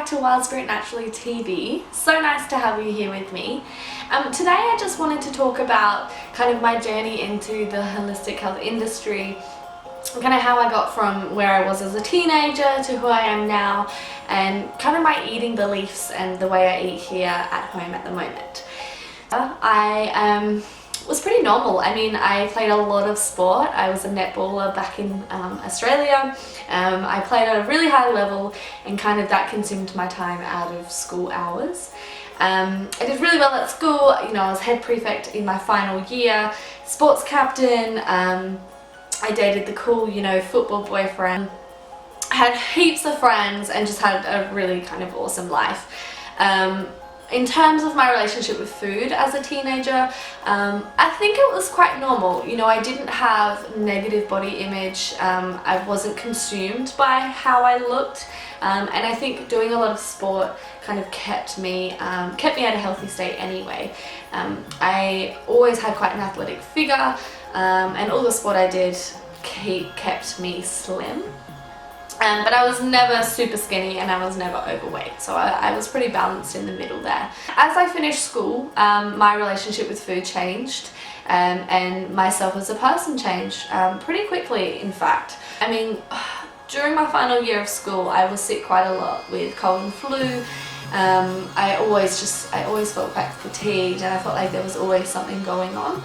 to Wild Spirit Naturally TV. So nice to have you here with me. Today I just wanted to talk about kind of my journey into the holistic health industry, kind of how I got from where I was as a teenager to who I am now, and kind of my eating beliefs and the way I eat here at home at the moment. I was pretty normal. I mean, I played a lot of sport. I was a netballer back in Australia. I played at a really high level, and kind of that consumed my time out of school hours. I did really well at school. You know, I was head prefect in my final year, sports captain. I dated the cool, football boyfriend. I had heaps of friends and just had a really kind of awesome life. In terms of my relationship with food as a teenager, I think it was quite normal. I didn't have negative body image. I wasn't consumed by how I looked, and I think doing a lot of sport kind of kept me at a healthy state anyway. I always had quite an athletic figure, and all the sport I did kept me slim. But I was never super skinny and I was never overweight, so I was pretty balanced in the middle there. As I finished school, my relationship with food changed, and myself as a person changed pretty quickly, in fact. I mean, during my final year of school, I was sick quite a lot with cold and flu. I always felt quite fatigued, and I felt like there was always something going on.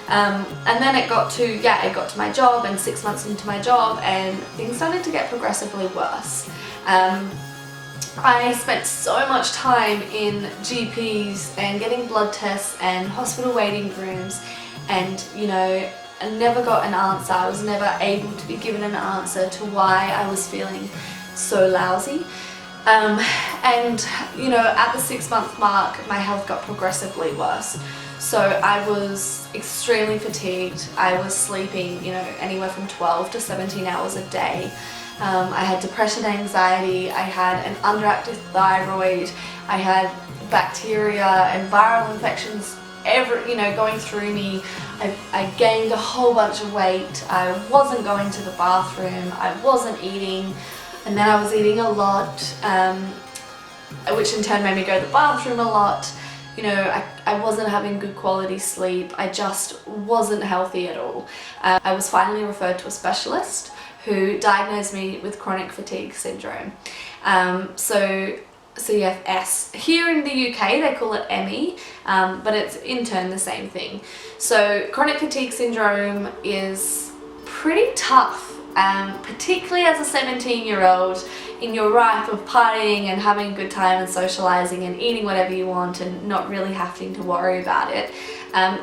And then it got to my job, and 6 months into my job, and things started to get progressively worse. I spent so much time in GPs and getting blood tests and hospital waiting rooms, and I never got an answer. I was never able to be given an answer to why I was feeling so lousy. And at the 6 month mark, my health got progressively worse. So I was extremely fatigued. I was sleeping, anywhere from 12 to 17 hours a day. I had depression, anxiety. I had an underactive thyroid. I had bacteria and viral infections going through me. I gained a whole bunch of weight. I wasn't going to the bathroom. I wasn't eating. And then I was eating a lot, which in turn made me go to the bathroom a lot. I wasn't having good quality sleep. I just wasn't healthy at all. I was finally referred to a specialist who diagnosed me with chronic fatigue syndrome. So CFS. Here in the UK they call it ME, but it's in turn the same thing. So chronic fatigue syndrome is pretty tough. Particularly as a 17-year-old in your ripe of partying and having a good time and socializing and eating whatever you want and not really having to worry about it.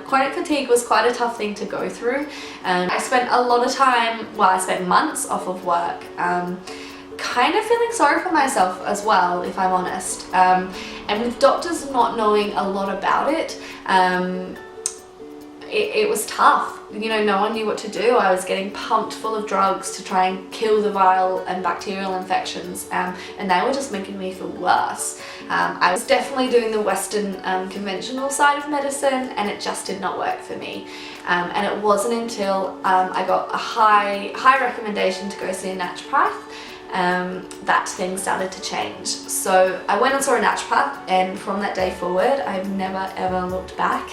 Chronic fatigue was quite a tough thing to go through. I spent a lot of time, I spent months off of work, kind of feeling sorry for myself as well, if I'm honest. And with doctors not knowing a lot about it, it was tough. No one knew what to do. I was getting pumped full of drugs to try and kill the viral and bacterial infections, and they were just making me feel worse. I was definitely doing the Western conventional side of medicine, and it just did not work for me. And it wasn't until I got a high recommendation to go see a naturopath that things started to change. So I went and saw a naturopath, and from that day forward, I've never ever looked back.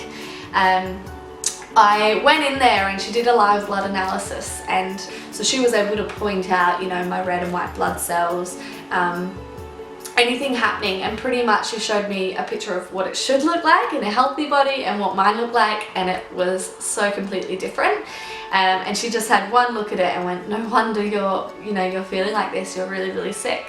I went in there and she did a live blood analysis, and so she was able to point out, my red and white blood cells, anything happening, and pretty much she showed me a picture of what it should look like in a healthy body and what mine looked like, and it was so completely different. And she just had one look at it and went, no wonder you're feeling like this, you're really, really sick.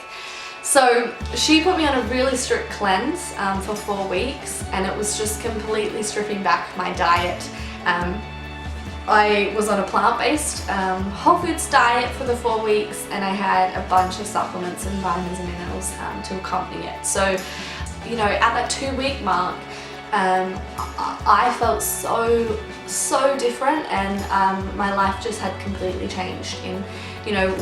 So she put me on a really strict cleanse for 4 weeks, and it was just completely stripping back my diet. I was on a plant-based whole foods diet for the 4 weeks, and I had a bunch of supplements and vitamins and minerals to accompany it. So, at that 2 week mark, I felt so different, and my life just had completely changed. In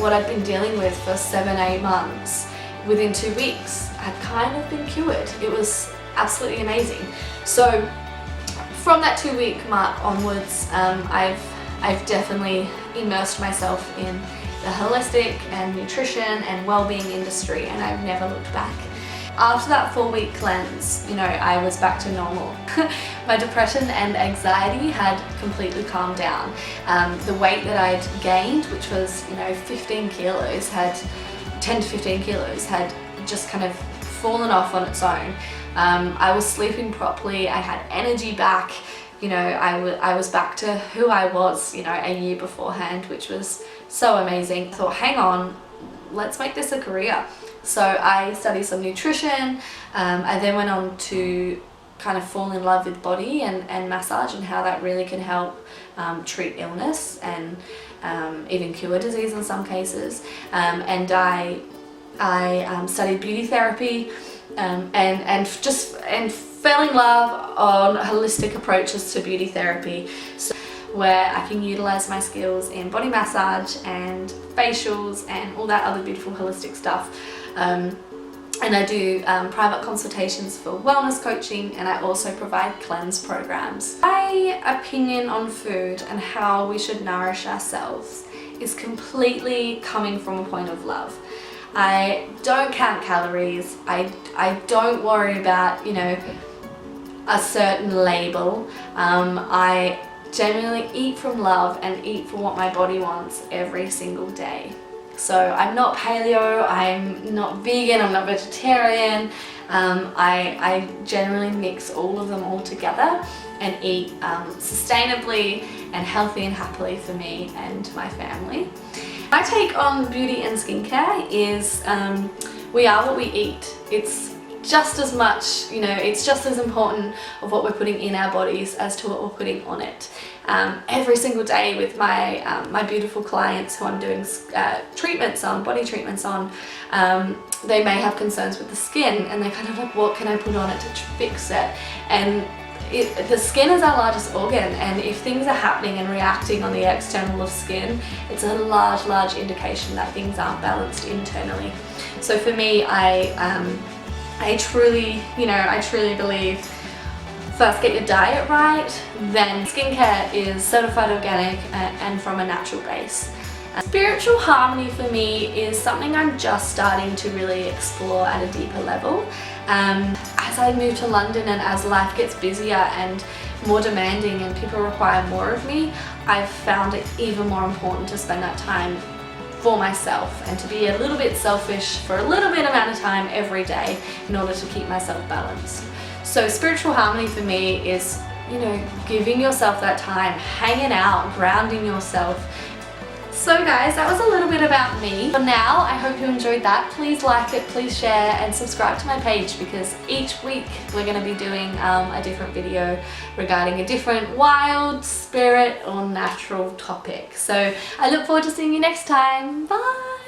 what I'd been dealing with for 7-8 months, within 2 weeks had kind of been cured. It was absolutely amazing. So from that 2 week mark onwards, I've definitely immersed myself in the holistic and nutrition and well-being industry, and I've never looked back. After that 4-week cleanse, you know, I was back to normal. My depression and anxiety had completely calmed down. The weight that I'd gained, which was, you know, 15 kilos, had 10 to 15 kilos, had just kind of fallen off on its own. I was sleeping properly, I had energy back, you know, I was back to who I was, you know, a year beforehand, which was so amazing. I thought, hang on, let's make this a career. So I studied some nutrition. I then went on to kind of fall in love with body and massage and how that really can help treat illness and even cure disease in some cases. And I studied beauty therapy and fell in love on holistic approaches to beauty therapy, so where I can utilize my skills in body massage and facials and all that other beautiful holistic stuff. And I do private consultations for wellness coaching, and I also provide cleanse programs. My opinion on food and how we should nourish ourselves is completely coming from a point of love. I don't count calories. I don't worry about, you know, a certain label. I genuinely eat from love and eat for what my body wants every single day. So I'm not paleo, I'm not vegan, I'm not vegetarian. I generally mix all of them all together and eat sustainably and healthy and happily for me and my family. My take on beauty and skincare is we are what we eat. It's just as much, you know, it's just as important of what we're putting in our bodies as to what we're putting on it. Every single day with my my beautiful clients who I'm doing treatments on, body treatments on, they may have concerns with the skin, and they're kind of like, what can I put on it to fix it? And the skin is our largest organ, and if things are happening and reacting on the external of skin, it's a large indication that things aren't balanced internally. So for me, I truly believe, first get your diet right, then skincare is certified organic and from a natural base. Spiritual harmony for me is something I'm just starting to really explore at a deeper level. As I move to London and as life gets busier and more demanding and people require more of me, I've found it even more important to spend that time for myself and to be a little bit selfish for a little bit amount of time every day in order to keep myself balanced. So spiritual harmony for me is, you know, giving yourself that time, hanging out, grounding yourself. So guys, that was a little bit about me. For now, I hope you enjoyed that. Please like it, please share, and subscribe to my page, because each week we're going to be doing a different video regarding a different wild, spirit, or natural topic. So I look forward to seeing you next time. Bye!